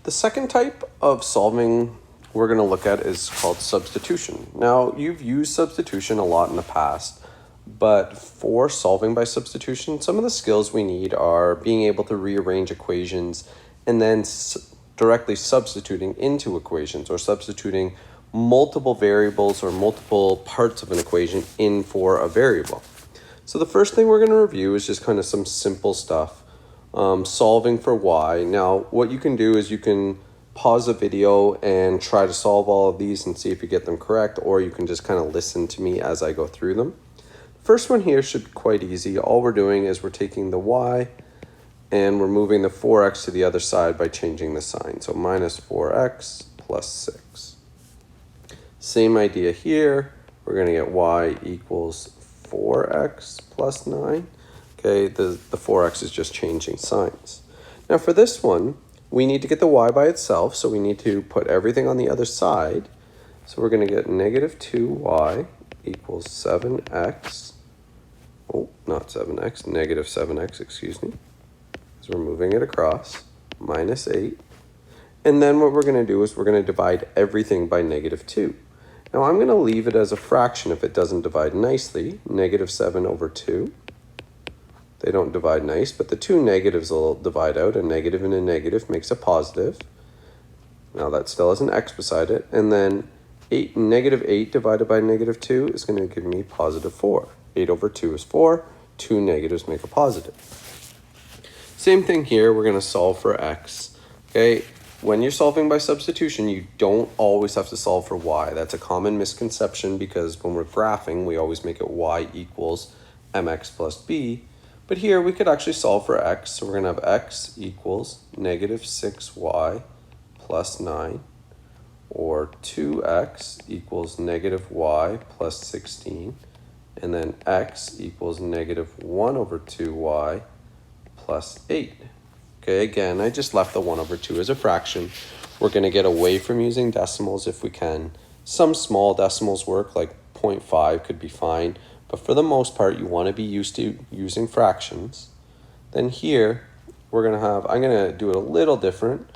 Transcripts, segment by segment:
The second type of solving we're going to look at is called substitution. Now, you've used substitution a lot in the past, but for solving by substitution, some of the skills we need are being able to rearrange equations and then directly substituting into equations, or substituting multiple variables or multiple parts of an equation in for a variable. So the first thing we're going to review is just kind of some simple stuff. Solving for y. Now, what you can do is you can pause a video and try to solve all of these and see if you get them correct, or you can just kind of listen to me as I go through them. First one here should be quite easy. All we're doing is we're taking the y and we're moving the 4x to the other side by changing the sign. So minus 4x plus 6. Same idea here. We're going to get y equals 4x plus 9. Okay, the 4x is just changing signs. Now for this one, we need to get the y by itself, so we need to put everything on the other side. So we're going to get negative 2y equals 7x. Oh, not 7x, negative 7x, excuse me. So we're moving it across, minus 8. And then what we're going to do is we're going to divide everything by negative 2. Now I'm going to leave it as a fraction if it doesn't divide nicely. Negative 7 over 2. They don't divide nice, but the two negatives will divide out. A negative and a negative makes a positive. Now that still has an x beside it. And then negative 8 divided by negative 2 is going to give me positive 4. 8 over 2 is 4. Two negatives make a positive. Same thing here. We're going to solve for x. Okay. When you're solving by substitution, you don't always have to solve for y. That's a common misconception because when we're graphing, we always make it y equals mx plus b. But here we could actually solve for x. So we're going to have x equals negative 6y plus 9, or 2x equals negative y plus 16, and then x equals negative 1 over 2y plus 8. Okay, again, I just left the 1 over 2 as a fraction. We're going to get away from using decimals if we can. Some small decimals work, like 0.5 could be fine. But for the most part, you want to be used to using fractions. Then here, we're going to have, I'm going to do it a little different.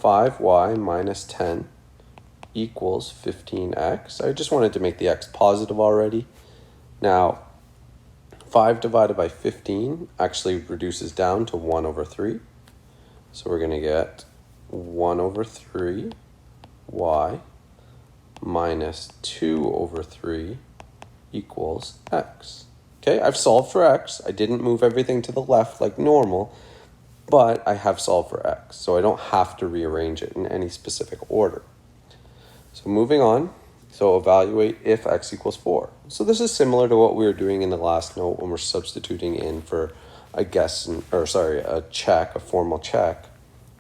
5y minus 10 equals 15x. I just wanted to make the x positive already. Now, 5 divided by 15 actually reduces down to 1 over 3. So we're going to get 1 over 3 y minus 2 over 3 equals x. Okay, I've solved for x. I didn't move everything to the left like normal, but I have solved for x, so I don't have to rearrange it in any specific order. So moving on, so evaluate if x equals 4. So this is similar to what we were doing in the last note when we're substituting in for a check, a formal check.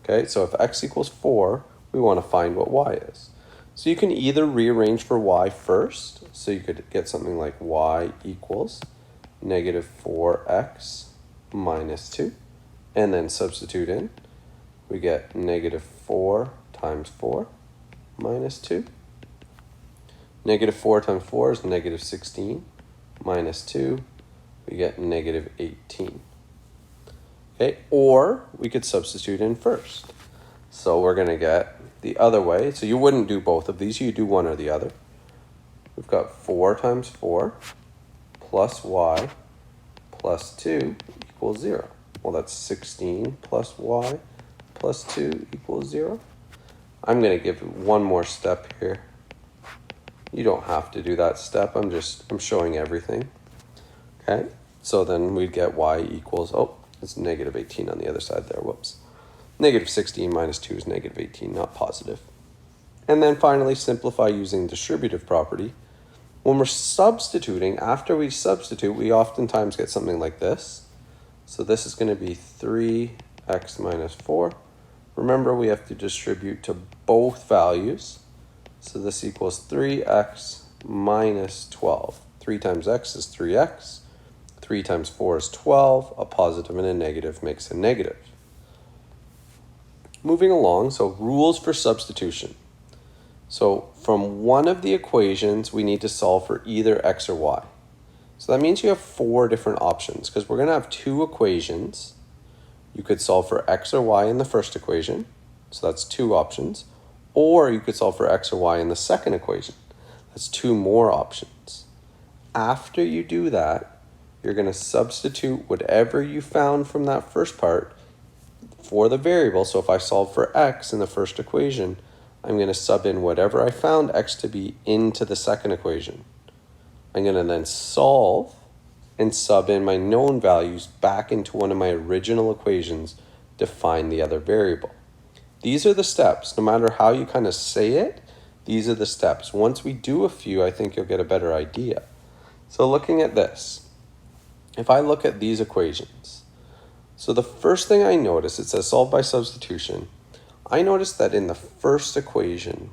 Okay, so if x equals 4, we want to find what y is. So you can either rearrange for y first, so you could get something like y equals negative 4x minus 2, and then substitute in. We get negative 4 times 4 minus 2. Negative 4 times 4 is negative 16 minus 2. We get negative 18. Okay, or we could substitute in first. So we're going to get the other way. So you wouldn't do both of these. You do one or the other. We've got 4 times 4 plus y plus 2 equals 0. Well, that's 16 plus y plus 2 equals 0. I'm going to give one more step here. You don't have to do that step. I'm showing everything. Okay, so then we'd get y equals, it's negative 18 on the other side there, whoops. Negative 16 minus 2 is negative 18, not positive. And then finally, simplify using distributive property. When we're substituting, after we substitute, we oftentimes get something like this. So this is going to be 3x minus 4. Remember, we have to distribute to both values. So this equals 3x minus 12. 3 times x is 3x. 3 times 4 is 12. A positive and a negative makes a negative. Moving along, so rules for substitution. So from one of the equations, we need to solve for either x or y. So that means you have 4 different options because we're going to have 2 equations. You could solve for x or y in the first equation. So that's 2 options. Or you could solve for x or y in the second equation. That's 2 more options. After you do that, you're going to substitute whatever you found from that first part for the variable. So if I solve for x in the first equation, I'm going to sub in whatever I found x to be into the second equation. I'm going to then solve and sub in my known values back into one of my original equations to find the other variable. These are the steps. No matter how you kind of say it, these are the steps. Once we do a few, I think you'll get a better idea. So looking at this, if I look at these equations, so the first thing I notice, it says solve by substitution. I notice that in the first equation,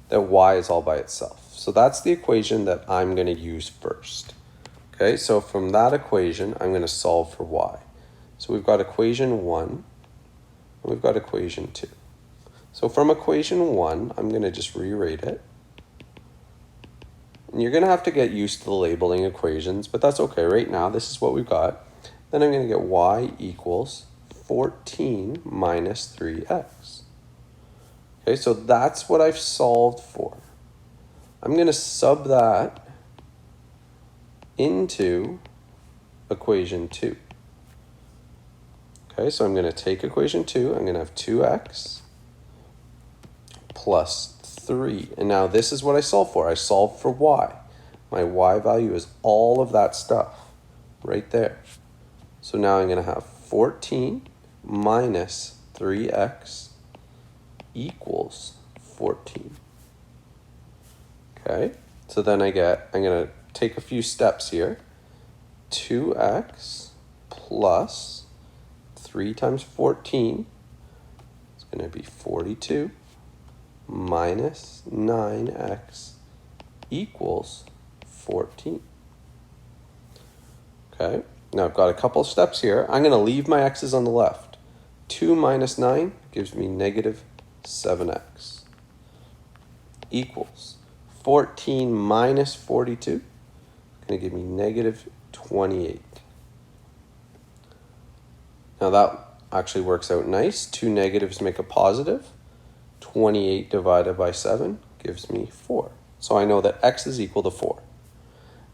that y is all by itself. So that's the equation that I'm going to use first. Okay, so from that equation, I'm going to solve for y. So we've got equation 1, and we've got equation 2. So from equation 1, I'm going to just rewrite it. And you're going to have to get used to the labeling equations, but that's okay. Right now, this is what we've got. Then I'm going to get y equals 14 minus 3x. Okay, so that's what I've solved for. I'm going to sub that into equation 2. Okay, so I'm going to take equation 2. I'm going to have 2x plus 3. And now this is what I solve for. I solve for y. My y value is all of that stuff right there. So now I'm going to have 14 minus 3x equals 14. Okay, so then I'm going to take a few steps here. 2x plus 3 times 14 is going to be 42 minus 9x equals 14. Okay, now I've got a couple steps here. I'm going to leave my x's on the left. 2 minus 9 gives me negative 7x equals 14 minus 42 going to give me negative 28. Now that actually works out nice. 2 negatives make a positive. 28 divided by 7 gives me 4. So I know that x is equal to 4.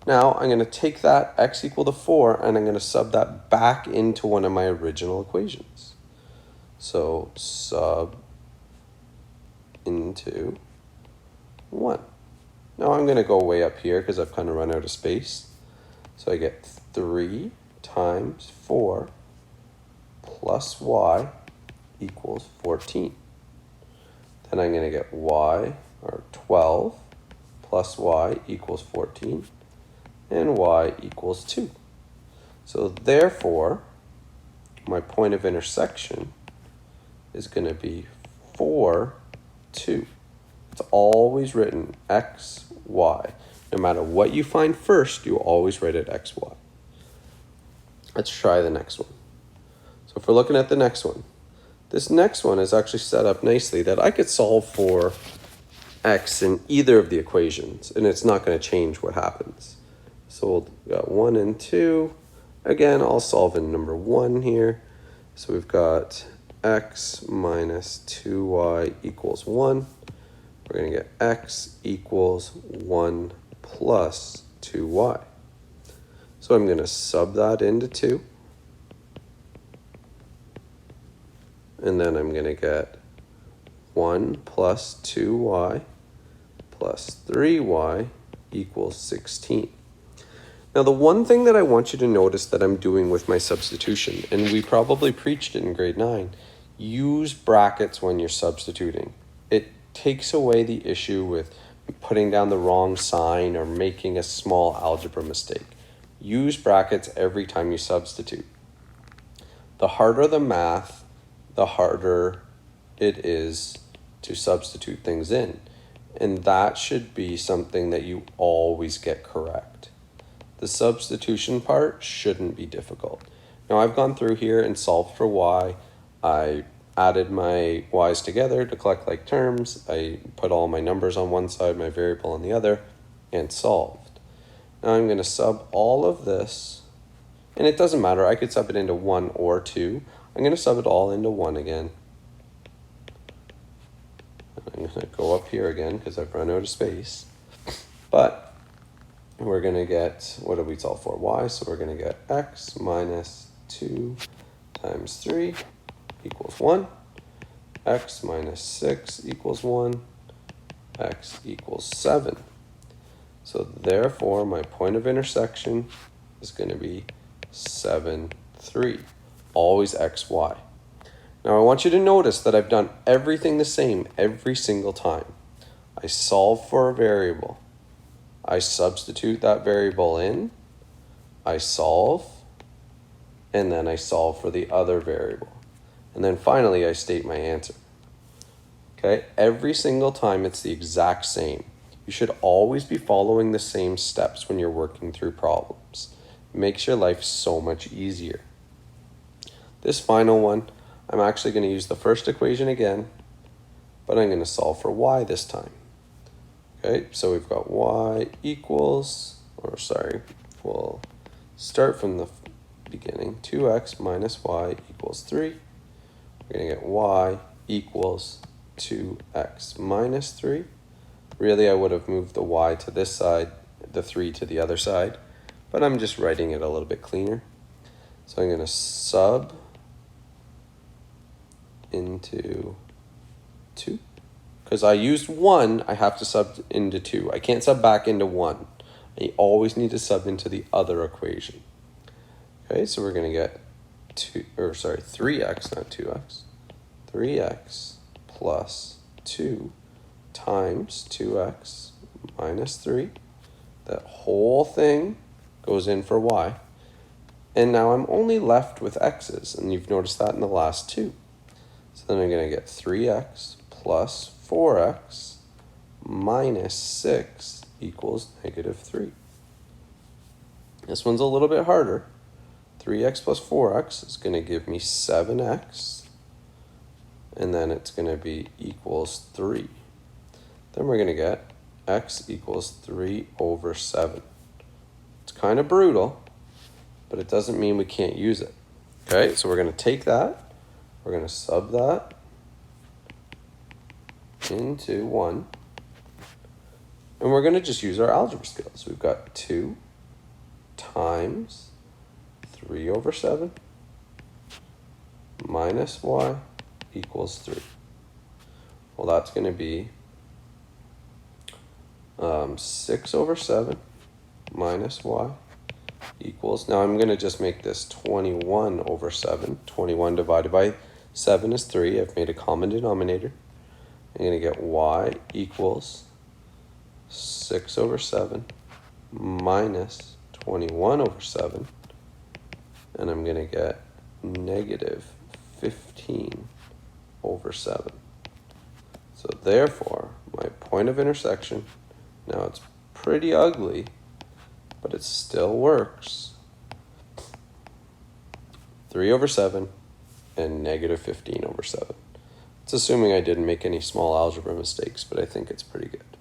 Now I'm going to take that x equal to 4 and I'm going to sub that back into one of my original equations. So sub into 1. Now I'm going to go way up here because I've kind of run out of space. So I get 3 times 4 plus y equals 14. Then I'm going to get y, or 12, plus y equals 14, and y equals 2. So therefore, my point of intersection is going to be 4, 2. It's always written x, y. No matter what you find first, you always write it x, y. Let's try the next one. So if we're looking at the next one, this next one is actually set up nicely that I could solve for x in either of the equations, and it's not going to change what happens. So we've got 1 and 2. Again, I'll solve in number 1 here. So we've got x minus 2y equals 1. We're going to get x equals 1 plus 2y. So I'm going to sub that into 2. And then I'm going to get 1 plus 2y plus 3y equals 16. Now the one thing that I want you to notice that I'm doing with my substitution, and we probably preached it in grade 9, use brackets when you're substituting. It takes away the issue with putting down the wrong sign or making a small algebra mistake. Use brackets every time you substitute. The harder the math, the harder it is to substitute things in. And that should be something that you always get correct. The substitution part shouldn't be difficult. Now I've gone through here and solved for y. I added my y's together to collect like terms. I put all my numbers on one side, my variable on the other, and solved. Now I'm going to sub all of this, and it doesn't matter. I could sub it into 1 or 2. I'm going to sub it all into 1 again. I'm going to go up here again because I've run out of space. But we're going to get, what did we solve for? Y. So we're going to get x minus 2 times 3 equals 1. X minus 6 equals 1. X equals 7. So therefore, my point of intersection is going to be 7, 3. Always x, y. Now I want you to notice that I've done everything the same every single time. I solve for a variable. I substitute that variable in. I solve. And then I solve for the other variable. And then finally I state my answer. Okay, every single time it's the exact same. You should always be following the same steps when you're working through problems. It makes your life so much easier. This final one, I'm actually going to use the first equation again, but I'm going to solve for y this time. Okay, so we've got y equals, we'll start from the beginning. 2x minus y equals 3. We're going to get y equals 2x minus 3. Really, I would have moved the y to this side, the 3 to the other side, but I'm just writing it a little bit cleaner. So I'm going to sub into 2. Because I used 1, I have to sub into 2. I can't sub back into 1. I always need to sub into the other equation. Okay, so we're going to get 3x, not 2x. 3x plus 2 times 2x minus 3. That whole thing goes in for y. And now I'm only left with x's, and you've noticed that in the last two. So then I'm going to get 3x plus 4x minus 6 equals negative 3. This one's a little bit harder. 3x plus 4x is going to give me 7x. And then it's going to be equals 3. Then we're going to get x equals 3 over 7. It's kind of brutal, but it doesn't mean we can't use it. Okay, so we're going to take that. We're going to sub that into 1. And we're going to just use our algebra skills. We've got 2 times 3 over 7 minus y equals 3. Well, that's going to be 6 over 7 minus y equals, now I'm going to just make this 21 over 7. 21 divided by 7 is 3. I've made a common denominator. I'm going to get y equals 6 over 7 minus 21 over 7. And I'm going to get negative 15 over 7. So therefore, my point of intersection, now it's pretty ugly, but it still works. 3 over 7 and negative 15 over 7. It's assuming I didn't make any small algebra mistakes, but I think it's pretty good.